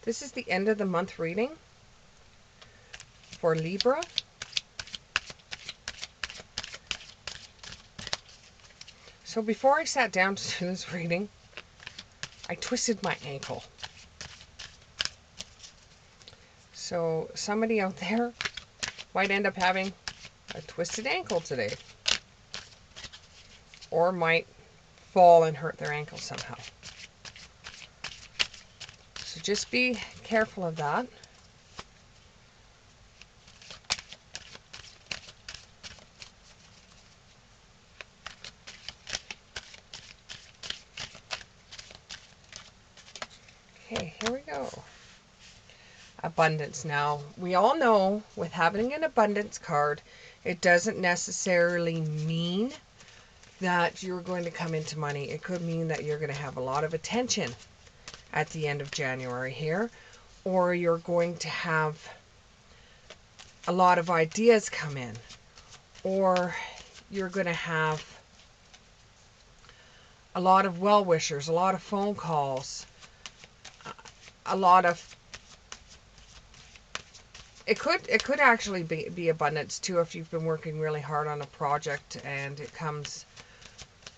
This is the end of the month reading for Libra. So before I sat down to do this reading, I twisted my ankle. So somebody out there might end up having a twisted ankle today. Or might fall and hurt their ankle somehow. So just be careful of that. Okay, here we go. Abundance. Now, we all know with having an abundance card, it doesn't necessarily mean that you're going to come into money. It could mean that you're going to have a lot of attention at the end of January here, or you're going to have a lot of ideas come in, or you're going to have a lot of well-wishers, a lot of phone calls, a lot of... It could actually be abundance too if you've been working really hard on a project and it comes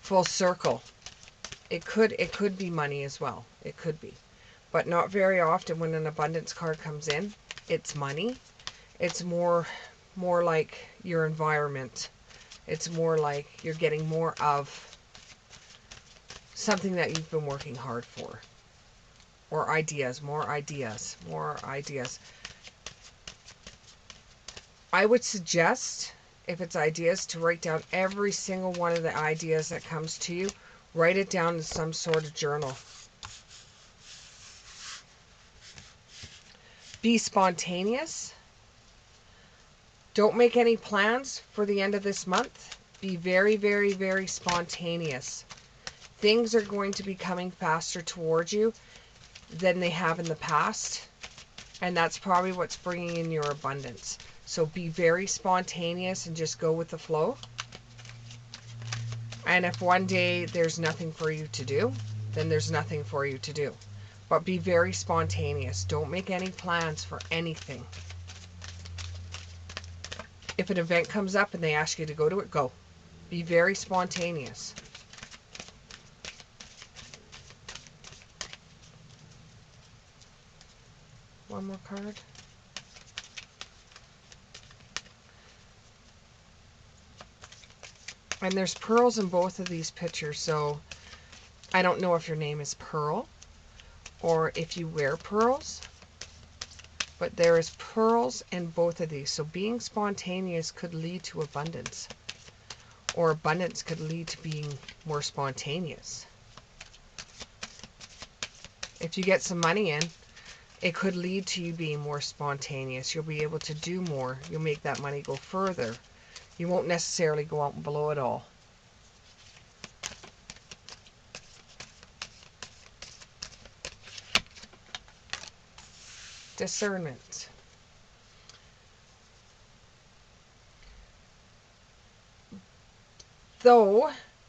full circle. It could be money as well. It could be. But not very often when an abundance card comes in, it's money. It's more like your environment. It's more like you're getting more of something that you've been working hard for. Or ideas, more ideas, more ideas. I would suggest, if it's ideas, to write down every single one of the ideas that comes to you. Write it down in some sort of journal. Be spontaneous. Don't make any plans for the end of this month. Be very, very, very spontaneous. Things are going to be coming faster towards you than they have in the past. And that's probably what's bringing in your abundance. So be very spontaneous and just go with the flow. And if one day there's nothing for you to do, then there's nothing for you to do. But be very spontaneous. Don't make any plans for anything. If an event comes up and they ask you to go to it, go. Be very spontaneous. One more card. And there's pearls in both of these pictures, so I don't know if your name is Pearl or if you wear pearls, but there is pearls in both of these. So being spontaneous could lead to abundance, or abundance could lead to being more spontaneous. If you get some money in, it could lead to you being more spontaneous. You'll be able to do more. You'll make that money go further. You won't necessarily go out and blow it all. Discernment.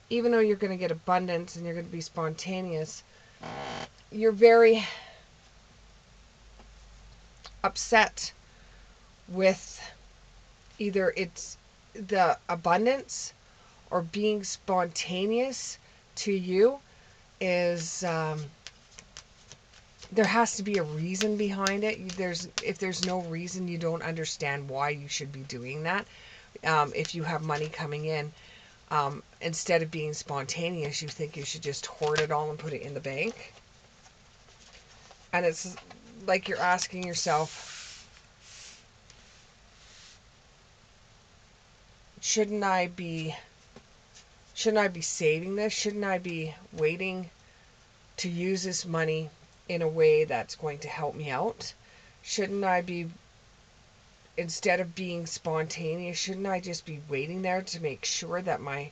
Even though you're going to get abundance and you're going to be spontaneous, you're very upset with either it's the abundance or being spontaneous to you is there has to be a reason behind it. If there's no reason, you don't understand why you should be doing that. If you have money coming in, instead of being spontaneous, you think you should just hoard it all and put it in the bank. And it's like you're asking yourself, shouldn't I be saving this? Shouldn't I be waiting to use this money in a way that's going to help me out? Shouldn't I be, instead of being spontaneous, shouldn't I just be waiting there to make sure that my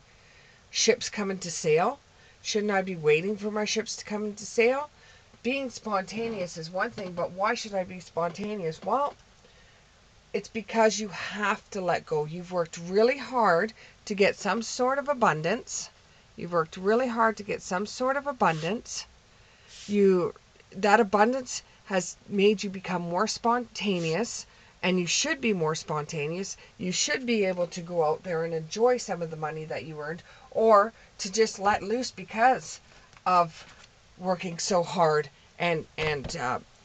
ship's coming to sail? Shouldn't I be waiting for my ships to come into sail? Being spontaneous is one thing, but why should I be spontaneous? Well, it's because you have to let go. You've worked really hard to get some sort of abundance. You've worked really hard to get some sort of abundance. That abundance has made you become more spontaneous, and you should be more spontaneous. You should be able to go out there and enjoy some of the money that you earned, or to just let loose because of working so hard and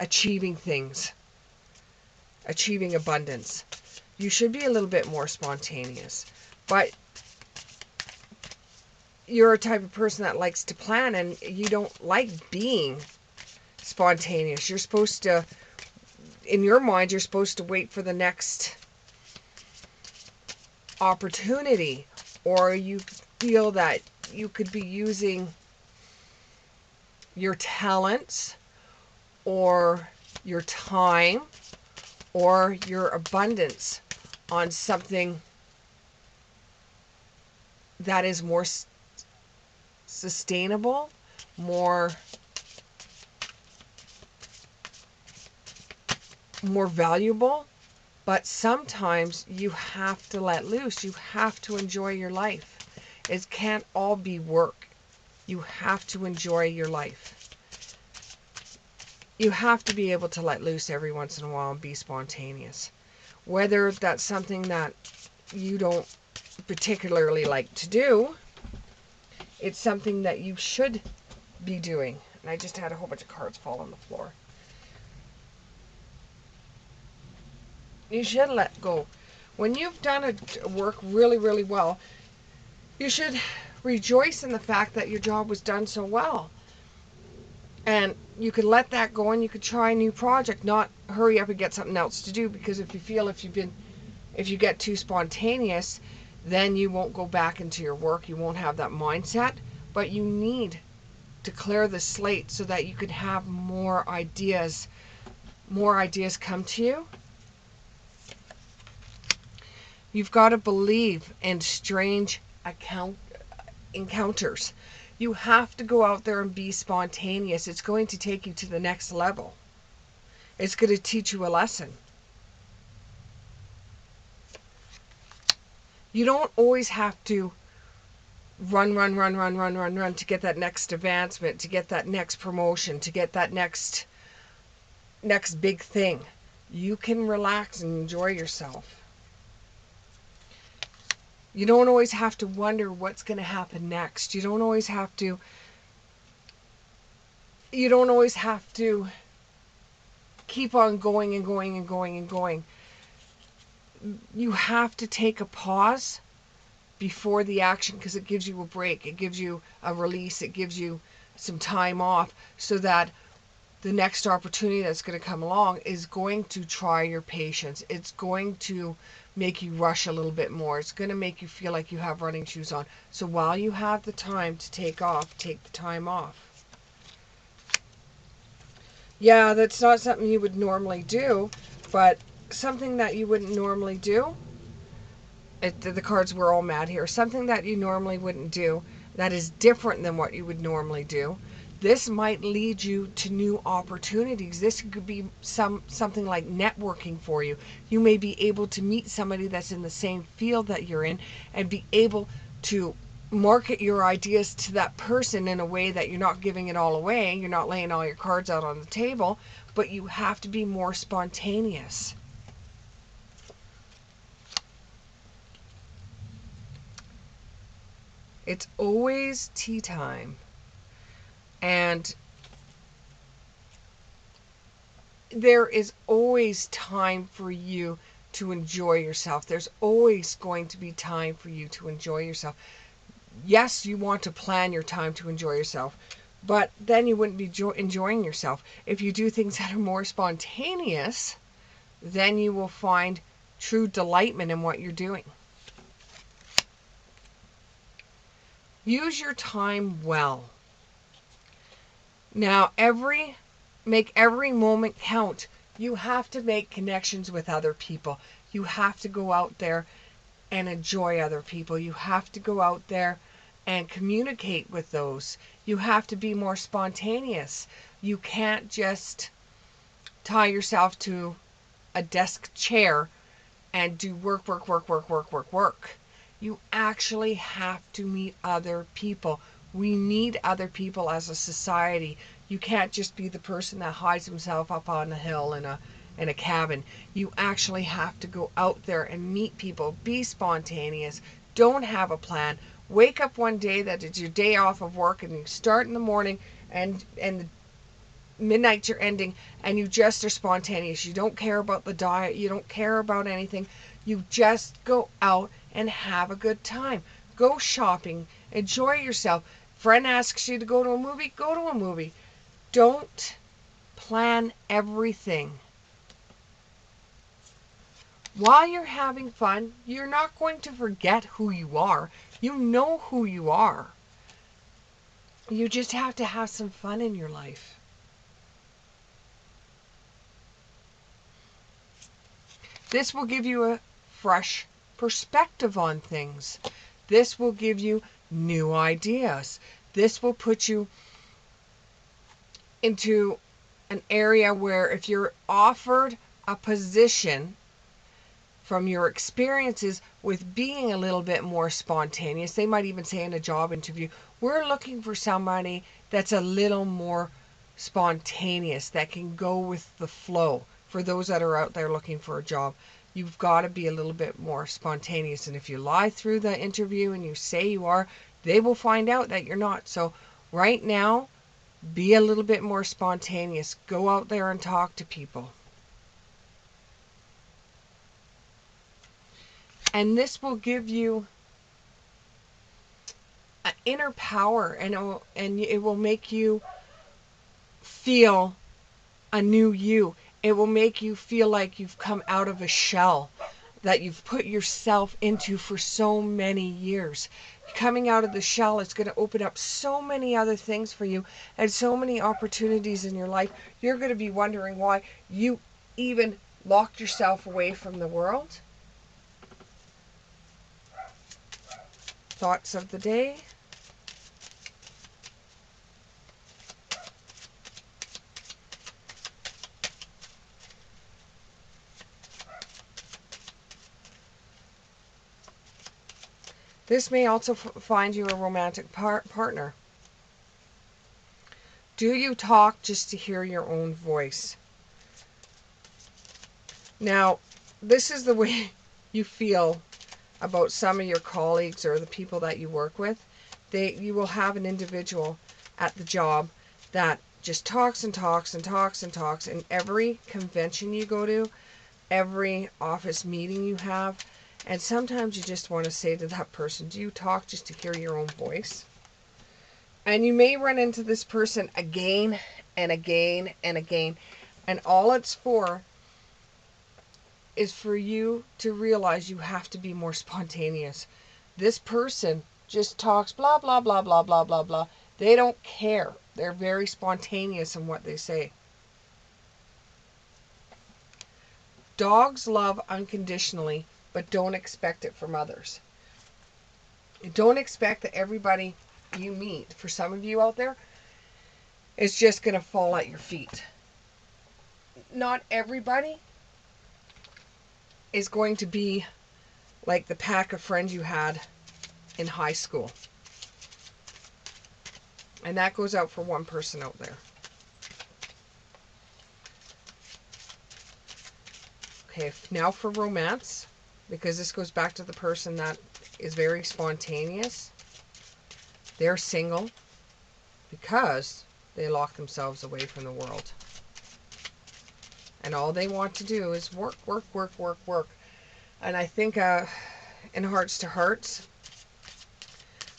achieving things, achieving abundance. You should be a little bit more spontaneous. But you're a type of person that likes to plan, and you don't like being spontaneous. You're supposed to, in your mind, you're supposed to wait for the next opportunity, or you feel that you could be using your talents or your time or your abundance on something that is more sustainable, more valuable. But sometimes you have to let loose. You have to enjoy your life. It can't all be work. You have to enjoy your life. You have to be able to let loose every once in a while and be spontaneous. Whether that's something that you don't particularly like to do, it's something that you should be doing. And I just had a whole bunch of cards fall on the floor. You should let go. When you've done a work really, really well, you should rejoice in the fact that your job was done so well. And you could let that go, and you could try a new project, not hurry up and get something else to do, because if you get too spontaneous, then you won't go back into your work. You won't have that mindset. But you need to clear the slate so that you can have more ideas come to you. You've got to believe in strange encounters. You have to go out there and be spontaneous. It's going to take you to the next level. It's going to teach you a lesson. You don't always have to run to get that next advancement, to get that next promotion, to get that next big thing. You can relax and enjoy yourself. You don't always have to wonder what's going to happen next. You don't always have to keep on going and going and going and going. You have to take a pause before the action, because it gives you a break. It gives you a release. It gives you some time off, so that the next opportunity that's going to come along is going to try your patience. It's going to make you rush a little bit more. It's going to make you feel like you have running shoes on. So while you have the time to take the time off. Yeah, that's not something you would normally do, but something that you wouldn't normally do. The cards were all mad here. Something that you normally wouldn't do, that is different than what you would normally do. This might lead you to new opportunities. This could be something like networking for you. You may be able to meet somebody that's in the same field that you're in, and be able to market your ideas to that person in a way that you're not giving it all away. You're not laying all your cards out on the table, but you have to be more spontaneous. It's always tea time. And there is always time for you to enjoy yourself. There's always going to be time for you to enjoy yourself. Yes, you want to plan your time to enjoy yourself, but then you wouldn't be enjoying yourself. If you do things that are more spontaneous, then you will find true delightment in what you're doing. Use your time well. Now, make every moment count. You have to make connections with other people. You have to go out there and enjoy other people. You have to go out there and communicate with those. You have to be more spontaneous. You can't just tie yourself to a desk chair and do work. You actually have to meet other people. We need other people as a society. You can't just be the person that hides himself up on the hill in a cabin. You actually have to go out there and meet people. Be spontaneous. Don't have a plan. Wake up one day that it's your day off of work, and you start in the morning, and the midnight you're ending, and you just are spontaneous. You don't care about the diet. You don't care about anything. You just go out and have a good time. Go shopping. Enjoy yourself. Friend asks you to go to a movie, go to a movie. Don't plan everything. While you're having fun, you're not going to forget who you are. You know who you are. You just have to have some fun in your life. This will give you a fresh perspective on things. This will give you new ideas. This will put you into an area where if you're offered a position from your experiences with being a little bit more spontaneous, they might even say in a job interview, we're looking for somebody that's a little more spontaneous, that can go with the flow. For those that are out there looking for a job, you've got to be a little bit more spontaneous. And if you lie through the interview and you say you are, they will find out that you're not. So right now, be a little bit more spontaneous. Go out there and talk to people. And this will give you an inner power, and it will make you feel a new you. It will make you feel like you've come out of a shell that you've put yourself into for so many years. Coming out of the shell is going to open up so many other things for you and so many opportunities in your life. You're going to be wondering why you even locked yourself away from the world. Thoughts of the day. This may also find you a romantic partner. Do you talk just to hear your own voice? Now, this is the way you feel about some of your colleagues or the people that you work with. You will have an individual at the job that just talks and talks and talks and talks. And every convention you go to, every office meeting you have, and sometimes you just want to say to that person, do you talk just to hear your own voice? And you may run into this person again and again and again. And all it's for is for you to realize you have to be more spontaneous. This person just talks blah, blah, blah, blah, blah, blah, blah. They don't care. They're very spontaneous in what they say. Dogs love unconditionally, but don't expect it from others. Don't expect that everybody you meet, for some of you out there, is just going to fall at your feet. Not everybody is going to be like the pack of friends you had in high school. And that goes out for one person out there. Okay, now for romance, because this goes back to the person that is very spontaneous. They're single because they lock themselves away from the world. And all they want to do is work, work, work, work, work. And I think in Hearts to Hearts,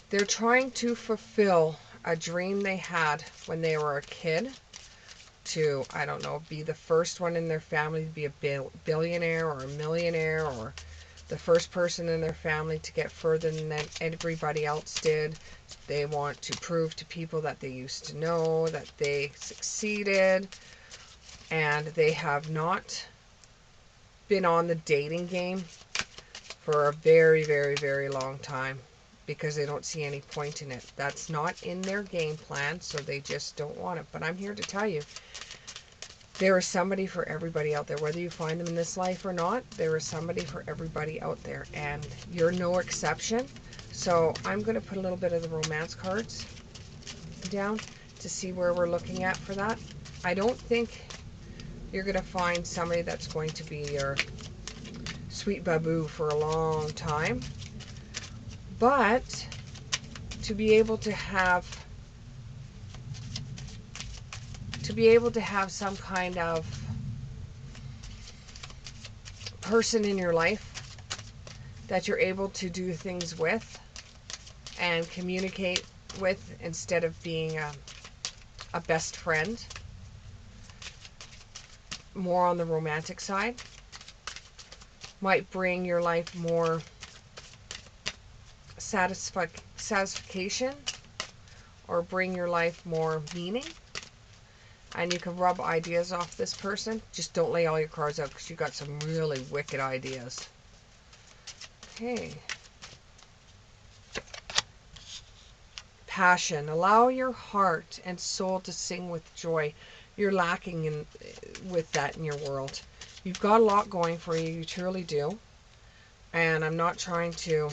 they're trying to fulfill a dream they had when they were a kid to, I don't know, be the first one in their family to be a billionaire or a millionaire, or the first person in their family to get further than everybody else did. They want to prove to people that they used to know that they succeeded, and they have not been on the dating game for a very, very, very long time because they don't see any point in it. That's not in their game plan, so they just don't want it. But I'm here to tell you, there is somebody for everybody out there. Whether you find them in this life or not, there is somebody for everybody out there, and you're no exception. So I'm going to put a little bit of the romance cards down to see where we're looking at for that. I don't think you're going to find somebody that's going to be your sweet baboo for a long time. But to be able to have some kind of person in your life that you're able to do things with and communicate with instead of being a best friend, more on the romantic side, might bring your life more satisfaction, or bring your life more meaning. And you can rub ideas off this person. Just don't lay all your cards out, because you got some really wicked ideas. Okay. Passion. Allow your heart and soul to sing with joy. You're lacking with that in your world. You've got a lot going for you. You truly do. And I'm not trying to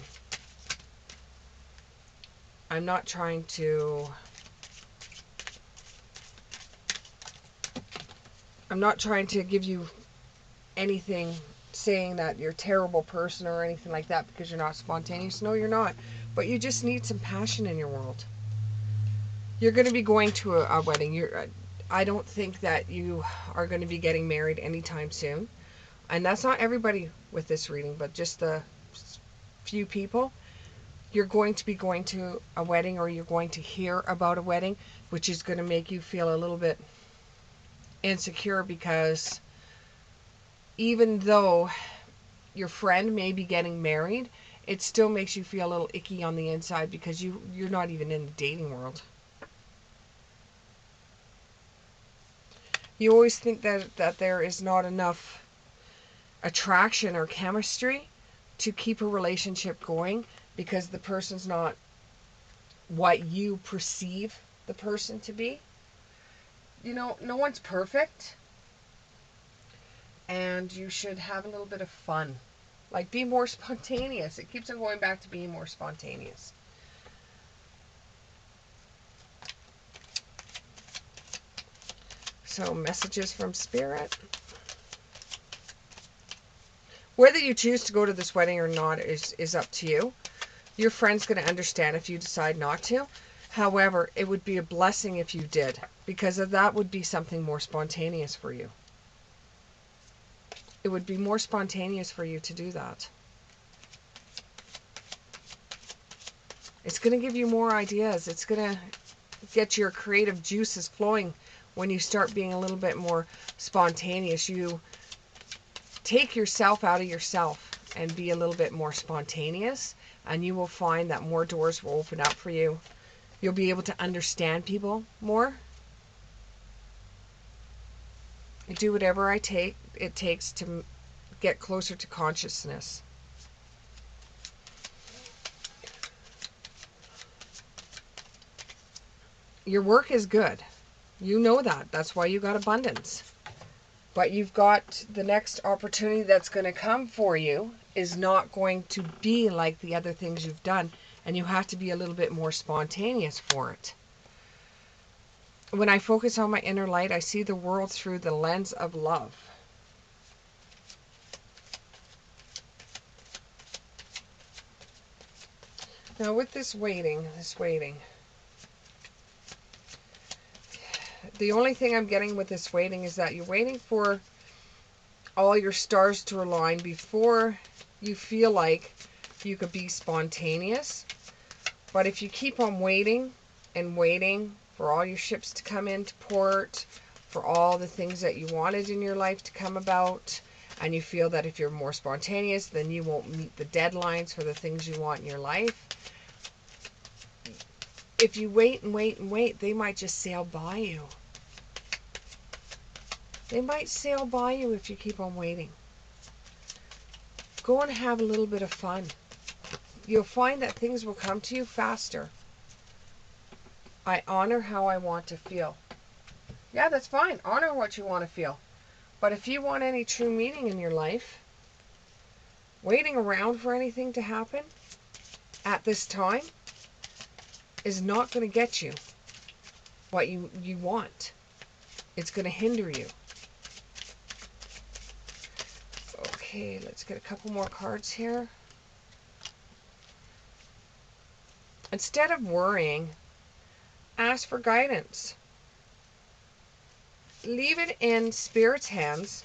give you anything saying that you're a terrible person or anything like that because you're not spontaneous. No, you're not. But you just need some passion in your world. You're going to be going to a wedding. I don't think that you are going to be getting married anytime soon. And that's not everybody with this reading, but just the few people. You're going to be going to a wedding, or you're going to hear about a wedding, which is going to make you feel a little bit insecure, because even though your friend may be getting married, it still makes you feel a little icky on the inside, because you're not even in the dating world. You always think that there is not enough attraction or chemistry to keep a relationship going, because the person's not what you perceive the person to be. You know, no one's perfect. And you should have a little bit of fun. Like, be more spontaneous. It keeps on going back to being more spontaneous. So, messages from Spirit. Whether you choose to go to this wedding or not is up to you. Your friend's going to understand if you decide not to. However, it would be a blessing if you did, because that would be something more spontaneous for you. It would be more spontaneous for you to do that. It's going to give you more ideas. It's going to get your creative juices flowing when you start being a little bit more spontaneous. You take yourself out of yourself and be a little bit more spontaneous, and you will find that more doors will open up for you. You'll be able to understand people more. Do whatever it takes to get closer to consciousness. Your work is good. You know that. That's why you got abundance. But you've got the next opportunity that's going to come for you is not going to be like the other things you've done. And you have to be a little bit more spontaneous for it. When I focus on my inner light, I see the world through the lens of love. Now with this waiting, the only thing I'm getting with this waiting is that you're waiting for all your stars to align before you feel like you could be spontaneous. But if you keep on waiting and waiting for all your ships to come into port, for all the things that you wanted in your life to come about, and you feel that if you're more spontaneous, then you won't meet the deadlines for the things you want in your life. If you wait and wait and wait, they might just sail by you. They might sail by you if you keep on waiting. Go and have a little bit of fun. You'll find that things will come to you faster. I honor how I want to feel. Yeah, that's fine. Honor what you want to feel. But if you want any true meaning in your life, waiting around for anything to happen at this time is not going to get you. what you want. It's going to hinder you. Okay, let's get a couple more cards here. Instead of worrying, ask for guidance. Leave it in Spirit's hands,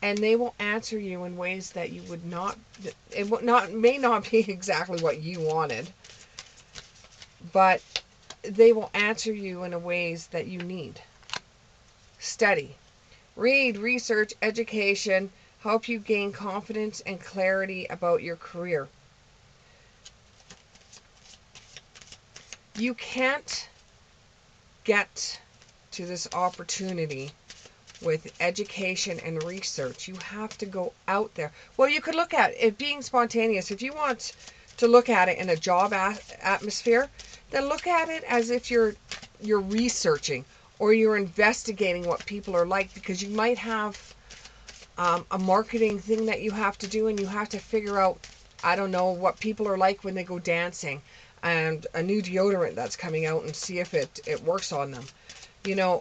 and they will answer you in ways that you would not, may not be exactly what you wanted, but they will answer you in ways that you need. Study. Read, research, education, help you gain confidence and clarity about your career. You can't get to this opportunity with education and research. You have to go out there. Well, you could look at it being spontaneous. If you want to look at it in a job atmosphere, then look at it as if you're researching or you're investigating what people are like, because you might have a marketing thing that you have to do, and you have to figure out, I don't know, what people are like when they go dancing, and a new deodorant that's coming out, and see if it works on them. You know,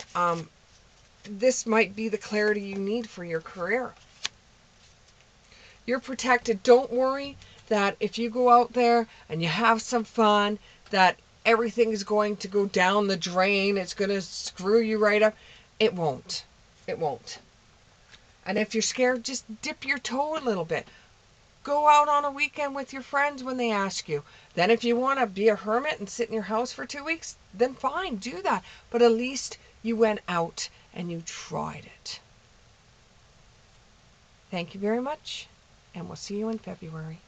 this might be the clarity you need for your career. You're protected. Don't worry that if you go out there and you have some fun, that everything is going to go down the drain. It's going to screw you right up. It won't. It won't. And if you're scared, just dip your toe a little bit. Go out on a weekend with your friends when they ask you. Then if you want to be a hermit and sit in your house for 2 weeks, then fine, do that. But at least you went out and you tried it. Thank you very much, and we'll see you in February.